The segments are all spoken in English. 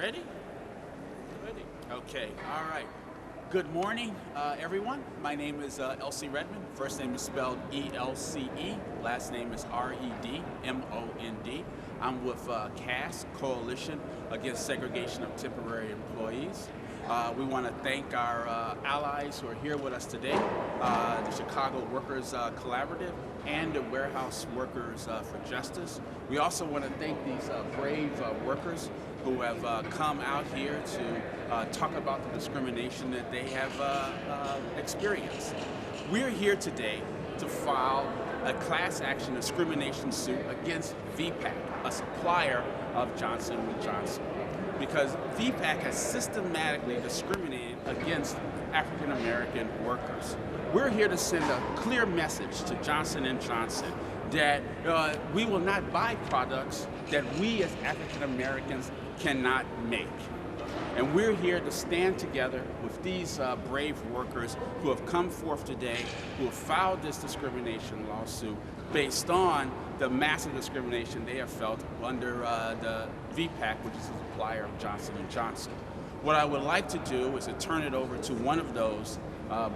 Ready? Ready. Okay, all right. Good morning, everyone. My name is Elsie Redmond. First name is spelled E-L-C-E. Last name is R-E-D-M-O-N-D. I'm with CASTE, Coalition Against Segregation of Temporary Employees. We want to thank our allies who are here with us today, the Chicago Workers Collaborative and the Warehouse Workers for Justice. We also want to thank these brave workers who have come out here to talk about the discrimination that they have experienced. We're here today to file a class action discrimination suit against Vee Pak, a supplier of Johnson & Johnson, because Vee Pak has systematically discriminated against African American workers. We're here to send a clear message to Johnson & Johnson that we will not buy products that we as African Americans cannot make. And we're here to stand together with these brave workers who have come forth today, who have filed this discrimination lawsuit based on the massive discrimination they have felt under the Vee Pak, which is a supplier of Johnson & Johnson. What I would like to do is to turn it over to one of those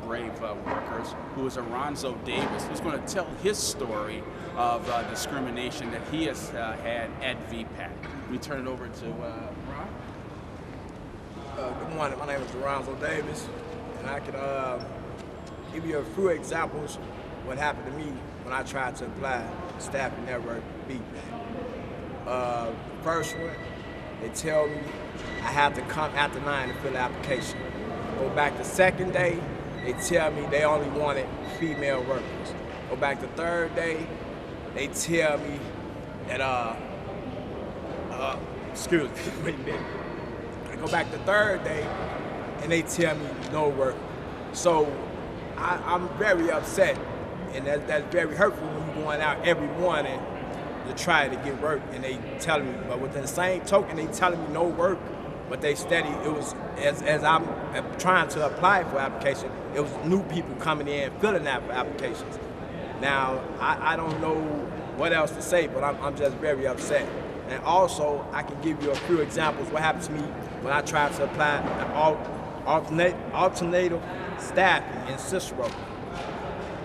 brave workers, who is Alonzo Davis, who's going to tell his story of discrimination that he has had at Vee Pak. We turn it over to Ron. Good morning, my name is Alonzo Davis, and I can give you a few examples of what happened to me when I tried to apply to staffing network Vee Pak. First one, they tell me I have to come after 9 to fill the application. Go back the second day, they tell me they only wanted female workers. Go back the third day, they tell me that, excuse me, wait a minute. I go back the third day, and they tell me no work. So I'm very upset, and that's very hurtful when you're going out every morning to try to get work, and they telling me, but within the same token, they telling me no work, but they steady, it was, as I'm trying to apply for application, it was new people coming in, filling out for applications. Now, I don't know what else to say, but I'm just very upset. And also, I can give you a few examples what happened to me when I tried to apply an alternative staffing in Cicero.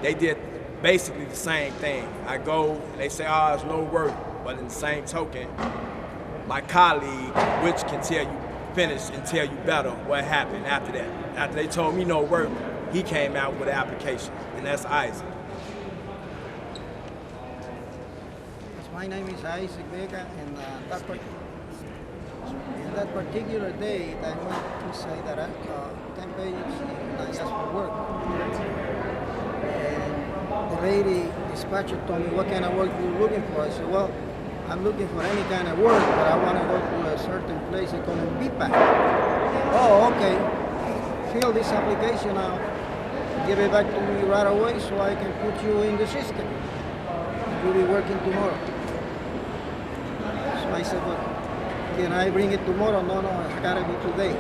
They did basically the same thing. I go, and they say, oh, there's no work, but in the same token, my colleague, which can tell you, finish and tell you better what happened after that. After they told me no work, he came out with an application, and that's Isaac. My name is Isaac Vega, and that particular day, I went to say that I 10 pages and I asked for work. And the lady dispatcher told me, what kind of work you looking for? I said, well, I'm looking for any kind of work, but I want to go to a certain place they call Vee Pak. Oh, okay. Fill this application out, give it back to me right away so I can put you in the system. You'll be working tomorrow. So I said, well, can I bring it tomorrow? No, I gotta be today.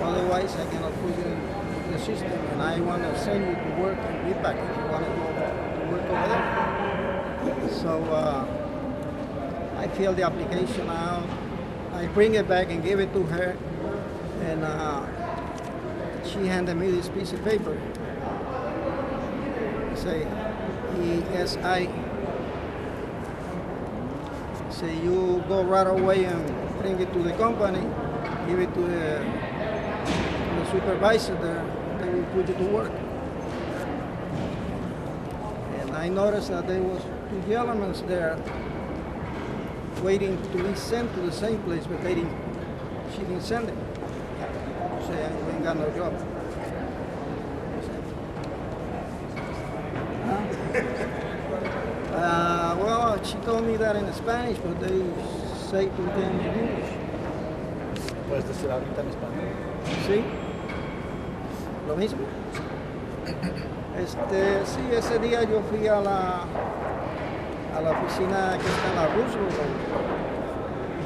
Otherwise, I cannot put you in the system, and I want to send you to work in Vee Pak if you want to go to work over there. So I fill the application out, I bring it back and give it to her, and she handed me this piece of paper. Say, ESI. Say, you go right away and bring it to the company, give it to the supervisor there, they will put you to work. And I noticed that there was 2 gentlemen there waiting to be sent to the same place, but she didn't send them. Say, I ain't got no job. Well, she told me that in Spanish, but they say to them in English. ¿Puedes decir ahorita en español? ¿Sí? ¿Lo mismo? Sí, ese día yo fui a la oficina que está en la Roosevelt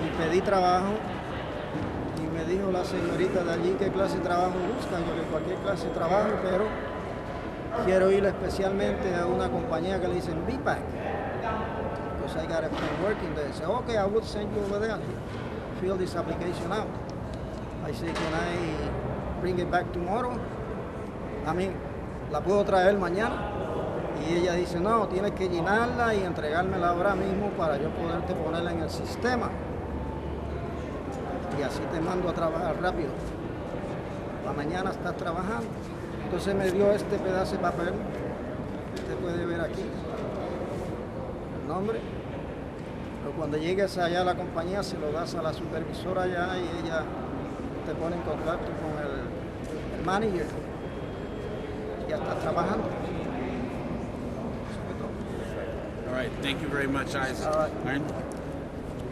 y pedí trabajo, y me dijo la señorita de allí qué clase de trabajo buscan. Yo le dije cualquier clase de trabajo, pero quiero ir especialmente a una compañía que le dicen Vee Pak, because I got a friend working there. I said, okay, I will send you over there. fill this application out. I said, can I bring it back tomorrow? I mean, la puedo traer mañana. Y ella dice, no, tienes que llenarla y entregármela ahora mismo para yo poderte ponerla en el sistema. Y así te mando a trabajar rápido. Para mañana estás trabajando. Entonces me dio este pedazo de papel. Usted puede ver aquí el nombre. Pero cuando llegues allá a la compañía se lo das a la supervisora allá y ella te pone en contacto con el manager. Ya estás trabajando. All right, thank you very much, Isaac. All right.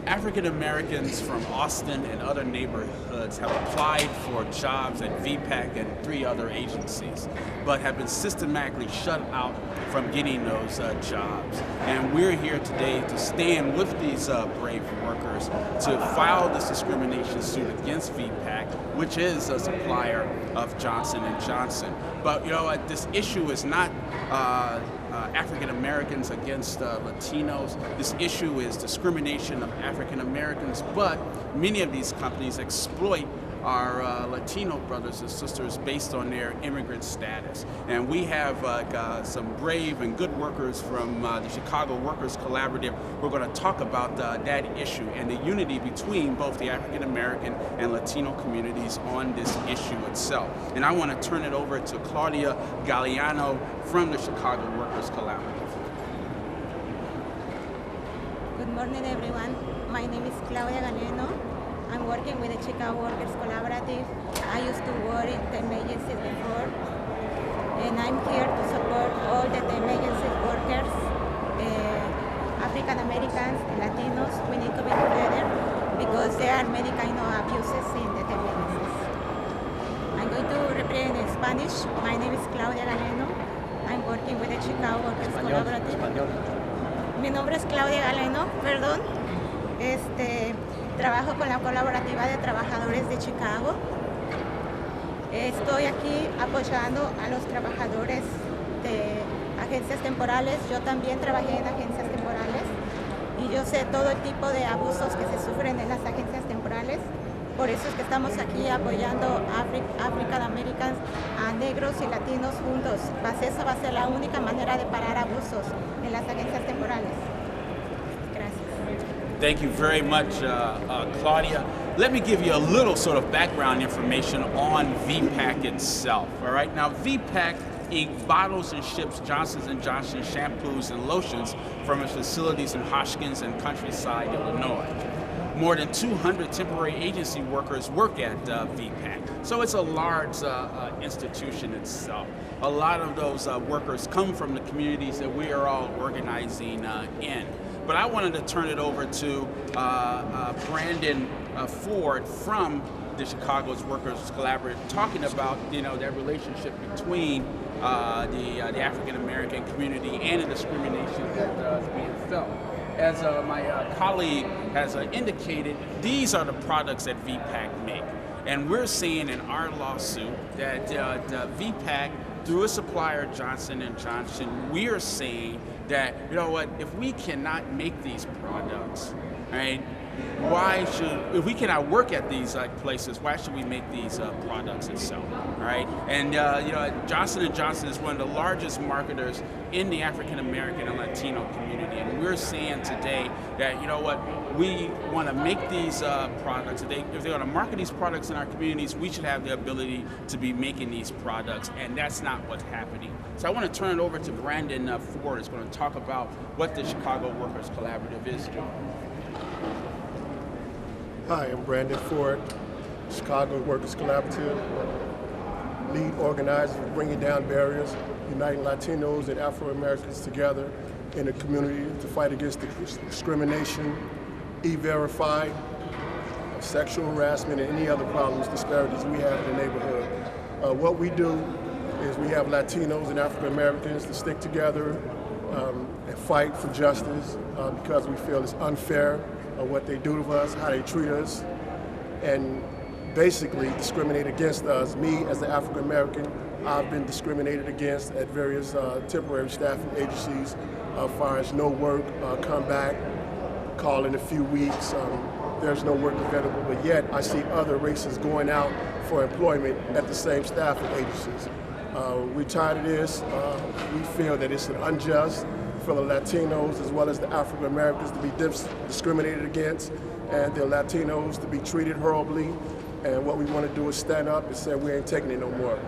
African Americans from Austin and other neighborhoods have applied for jobs at Vee Pak and 3 other agencies, but have been systematically shut out from getting those jobs. And we're here today to stand with these brave workers to file this discrimination suit against Vee Pak, which is a supplier of Johnson & Johnson. But you know what, this issue is not African Americans against Latinos. This issue is discrimination of African Americans, but many of these companies exploit our Latino brothers and sisters based on their immigrant status. And we have some brave and good workers from the Chicago Workers Collaborative who are going to talk about that issue and the unity between both the African American and Latino communities on this issue itself. And I want to turn it over to Claudia Galliano from the Chicago Workers Collaborative. Good morning, everyone. My name is Claudia Galeno. I'm working with the Chicago Workers Collaborative. I used to work in temp agencies before, and I'm here to support all the temp agency workers, African Americans, Latinos. We need to be together because there are many kind of abuses in the temp agencies. I'm going to represent in Spanish. My name is Claudia Galeno. I'm working with the Chicago Workers Collaborative. Mi nombre es Claudia Galeno, perdón. Trabajo con la colaborativa de trabajadores de Chicago. Estoy aquí apoyando a los trabajadores de agencias temporales. Yo también trabajé en agencias temporales y yo sé todo el tipo de abusos que se sufren en las agencias temporales. Por eso es que estamos aquí apoyando a African Americans, a negros y latinos juntos. Esa va a ser la única manera de parar abusos en las agencias temporales. Thank you very much, Claudia. Let me give you a little sort of background information on Vee Pak itself. All right, now Vee Pak Inc. bottles and ships Johnson & Johnson shampoos and lotions from its facilities in Hoskins and Countryside, Illinois. More than 200 temporary agency workers work at Vee Pak, so it's a large institution itself. A lot of those workers come from the communities that we are all organizing in. But I wanted to turn it over to Brandon Ford from the Chicago's Workers Collaborative, talking about that relationship between the African American community and the discrimination that is being felt. As my colleague has indicated, these are the products that Vee Pak make, and we're saying in our lawsuit that Vee Pak, through a supplier, Johnson & Johnson, we are saying that, if we cannot make these products, right, if we cannot work at these places, why should we make these products itself, right? And Johnson & Johnson is one of the largest marketers in the African American and Latino community, and we're saying today that, we want to make these products. If they're going to market these products in our communities, we should have the ability to be making these products, and that's not what's happening. So I want to turn it over to Brandon Ford, who's going to talk about what the Chicago Workers Collaborative is doing. Hi, I'm Brandon Ford, Chicago Workers Collaborative, lead organizer of bringing down barriers, uniting Latinos and Afro-Americans together in the community to fight against the discrimination, E-Verify, sexual harassment, and any other problems, disparities we have in the neighborhood. What we do is we have Latinos and African-Americans to stick together and fight for justice because we feel it's unfair what they do to us, how they treat us, and basically discriminate against us. Me, as an African American, I've been discriminated against at various temporary staffing agencies as far as no work, come back, call in a few weeks, there's no work available, but yet I see other races going out for employment at the same staffing agencies. We're tired of this. We feel that it's unjust for the Latinos as well as the African Americans to be discriminated against, and the Latinos to be treated horribly. And what we want to do is stand up and say we ain't taking it no more.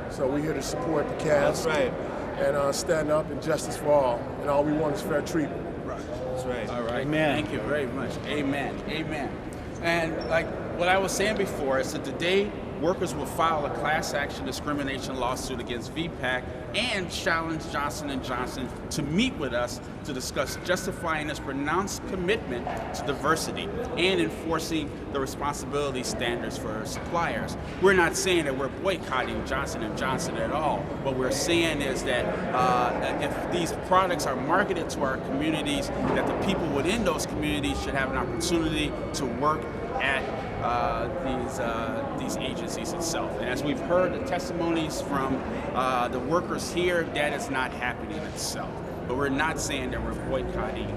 So we're here to support the CASTE. That's right. And stand up and justice for all. And all we want is fair treatment. Right. That's right. All right. Amen. Thank you very much. Amen. Amen. And like what I was saying before is that today workers will file a class action discrimination lawsuit against Vee Pak and challenge Johnson & Johnson to meet with us to discuss justifying its pronounced commitment to diversity and enforcing the responsibility standards for suppliers. We're not saying that we're boycotting Johnson & Johnson at all. What we're saying is that if these products are marketed to our communities, that the people within those communities should have an opportunity to work at these agencies itself. And as we've heard the testimonies from the workers here, that is not happening itself. But we're not saying that we're boycotting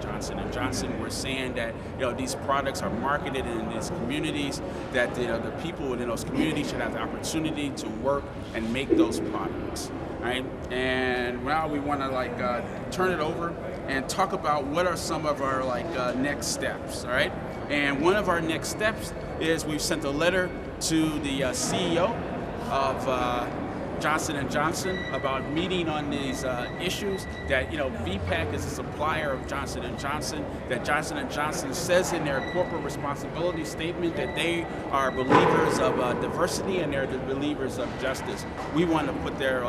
Johnson & Johnson. We're saying that these products are marketed in these communities, that the people within those communities should have the opportunity to work and make those products. Right? And now we want to turn it over and talk about what are some of our next steps. All right. And one of our next steps is we've sent a letter to the CEO of Johnson & Johnson about meeting on these issues, that Vee Pak is a supplier of Johnson & Johnson, that Johnson & Johnson says in their corporate responsibility statement that they are believers of diversity and they're the believers of justice. We want to put their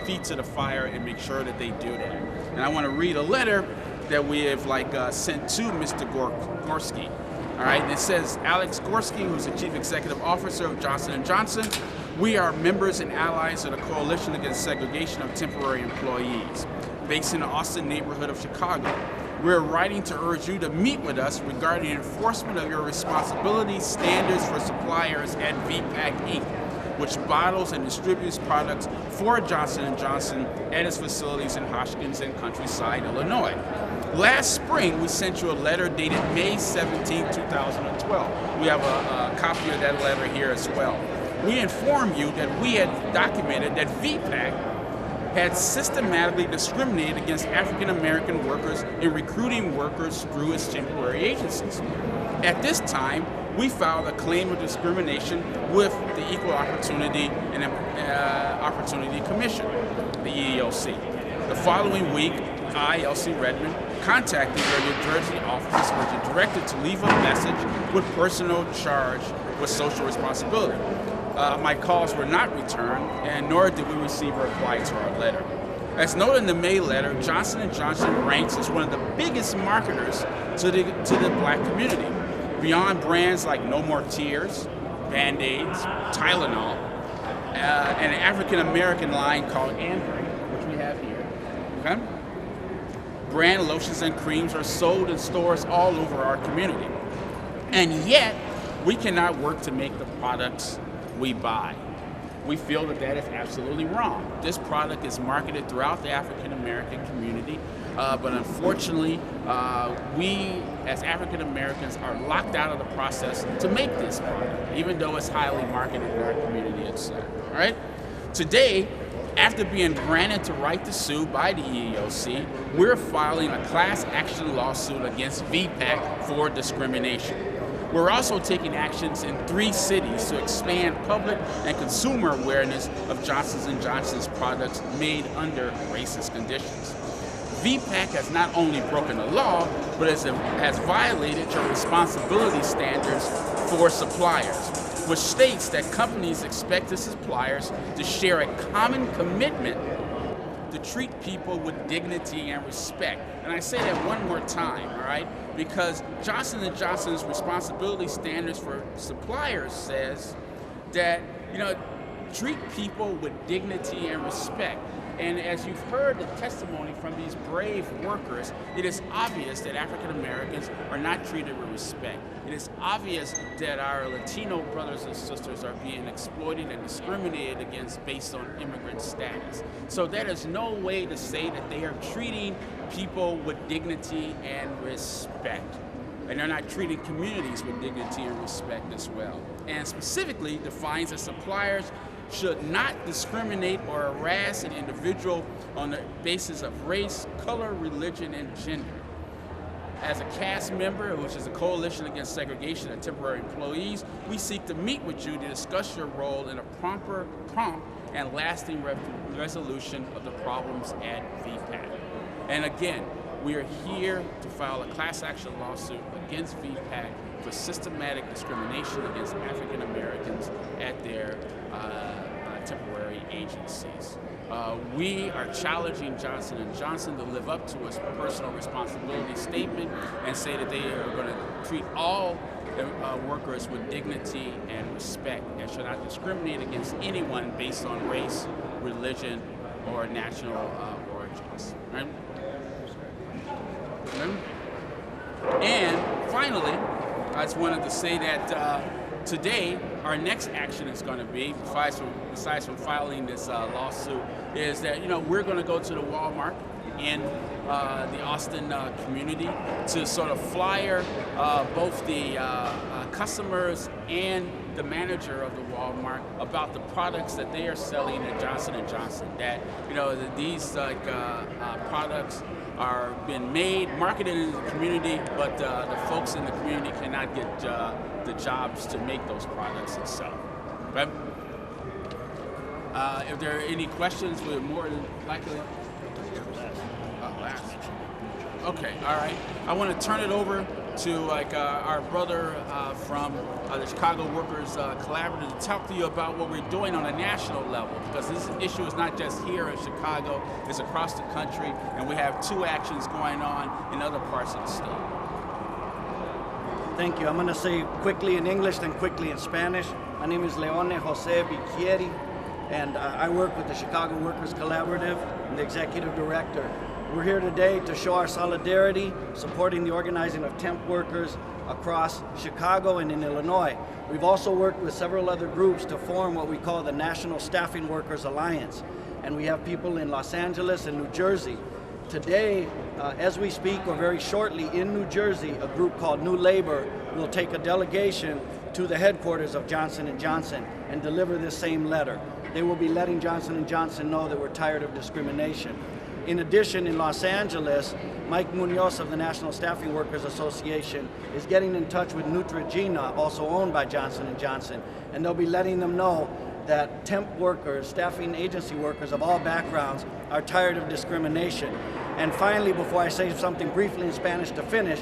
feet to the fire and make sure that they do that. And I want to read a letter that we have sent to Mr. Gorski. All right, it says, Alex Gorski, who's the Chief Executive Officer of Johnson & Johnson, we are members and allies of the Coalition Against Segregation of Temporary Employees, based in the Austin neighborhood of Chicago. We're writing to urge you to meet with us regarding enforcement of your responsibility standards for suppliers at Vee Pak Inc., which bottles and distributes products for Johnson & Johnson at its facilities in Hoskins and Countryside, Illinois. Last spring, we sent you a letter dated May 17, 2012. We have a copy of that letter here as well. We informed you that we had documented that Vee Pak had systematically discriminated against African American workers in recruiting workers through its temporary agencies. At this time, we filed a claim of discrimination with the Equal Opportunity and Opportunity Commission, the EEOC. The following week, I, Elsie Redmond, contacted your New Jersey office, where you're directed to leave a message with personal charge with social responsibility. My calls were not returned, and nor did we receive a reply to our letter. As noted in the May letter, Johnson & Johnson ranks as one of the biggest marketers to the black community. Beyond brands like No More Tears, Band-Aids, Tylenol, and an African-American line called Amber, which we have here. Okay? Brand lotions and creams are sold in stores all over our community. And yet, we cannot work to make the products we buy. We feel that that is absolutely wrong. This product is marketed throughout the African American community, but unfortunately, we as African Americans are locked out of the process to make this product, even though it's highly marketed in our community itself. All right? Today, after being granted to right to sue by the EEOC, we're filing a class action lawsuit against Vee Pak for discrimination. We're also taking actions in 3 cities to expand public and consumer awareness of Johnson & Johnson's products made under racist conditions. Vee Pak has not only broken the law, but has violated your responsibility standards for suppliers, which states that companies expect the suppliers to share a common commitment to treat people with dignity and respect. And I say that one more time, all right? Because Johnson & Johnson's responsibility standards for suppliers says that, treat people with dignity and respect. And as you've heard the testimony from these brave workers, it is obvious that African Americans are not treated with respect. It is obvious that our Latino brothers and sisters are being exploited and discriminated against based on immigrant status. So there is no way to say that they are treating people with dignity and respect. and they're not treating communities with dignity and respect as well. And specifically defines that suppliers should not discriminate or harass an individual on the basis of race, color, religion, and gender. As a CASTE member, which is a coalition against segregation of temporary employees, we seek to meet with you to discuss your role in a prompt and lasting resolution of the problems at Vee Pak. And again, we are here to file a class action lawsuit against Vee Pak for systematic discrimination against African Americans at their temporary agencies. We are challenging Johnson & Johnson to live up to its personal responsibility statement and say that they are going to treat all workers with dignity and respect and should not discriminate against anyone based on race, religion, or national origins. Right? And finally, I just wanted to say that today, our next action is going to be, besides from filing this lawsuit, is that we're going to go to the Walmart in the Austin community to sort of flyer both the customers and the manager of the Walmart about the products that they are selling at Johnson & Johnson. That that these products are being made, marketed in the community, but the folks in the community cannot get the jobs to make those products and sell. Okay? If there are any questions, we're more than likely. Last. Okay, all right. I want to turn it over to our brother from the Chicago Workers Collaborative to talk to you about what we're doing on a national level, because this issue is not just here in Chicago, it's across the country, and we have 2 actions going on in other parts of the state. Thank you. I'm going to say quickly in English, then quickly in Spanish. My name is Leone Jose Bicchieri, and I work with the Chicago Workers Collaborative. I'm the executive director. We're here today to show our solidarity, supporting the organizing of temp workers across Chicago and in Illinois. We've also worked with several other groups to form what we call the National Staffing Workers Alliance. And we have people in Los Angeles and New Jersey. Today, as we speak, or very shortly, in New Jersey, a group called New Labor will take a delegation to the headquarters of Johnson & Johnson and deliver this same letter. They will be letting Johnson & Johnson know that we're tired of discrimination. In addition, in Los Angeles, Mike Munoz of the National Staffing Workers Association is getting in touch with Neutrogena, also owned by Johnson & Johnson, and they'll be letting them know that temp workers, staffing agency workers of all backgrounds are tired of discrimination. And finally, before I say something briefly in Spanish to finish,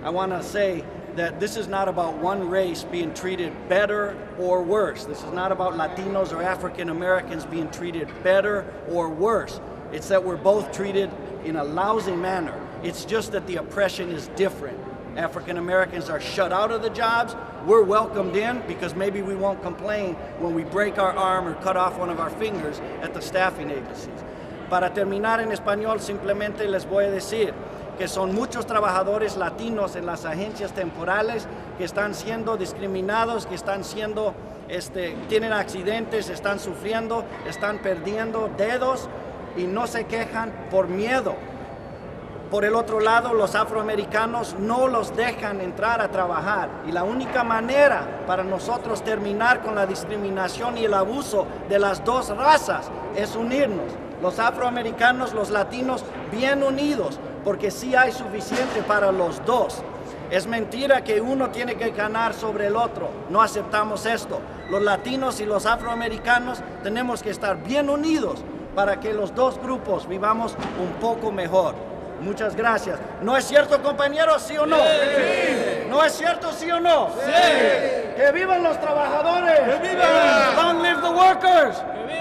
I want to say that this is not about one race being treated better or worse. This is not about Latinos or African Americans being treated better or worse. It's that we're both treated in a lousy manner. It's just that the oppression is different. African Americans are shut out of the jobs. We're welcomed in because maybe we won't complain when we break our arm or cut off one of our fingers at the staffing agencies. Para terminar en español, simplemente les voy a decir que son muchos trabajadores latinos en las agencias temporales que están siendo discriminados, que están siendo, tienen accidentes, están sufriendo, están perdiendo dedos y no se quejan por miedo. Por el otro lado, los afroamericanos no los dejan entrar a trabajar y la única manera para nosotros terminar con la discriminación y el abuso de las dos razas es unirnos. Los afroamericanos, los latinos, bien unidos, porque sí hay suficiente para los dos. Es mentira que uno tiene que ganar sobre el otro. No aceptamos esto. Los latinos y los afroamericanos tenemos que estar bien unidos para que los dos grupos vivamos un poco mejor. Muchas gracias. ¿No es cierto, compañeros? ¿Sí o no? Sí. ¿No es cierto, sí o no? Sí. ¡Que vivan los trabajadores! ¡Que vivan! ¡Long live the workers! ¡Que vivan!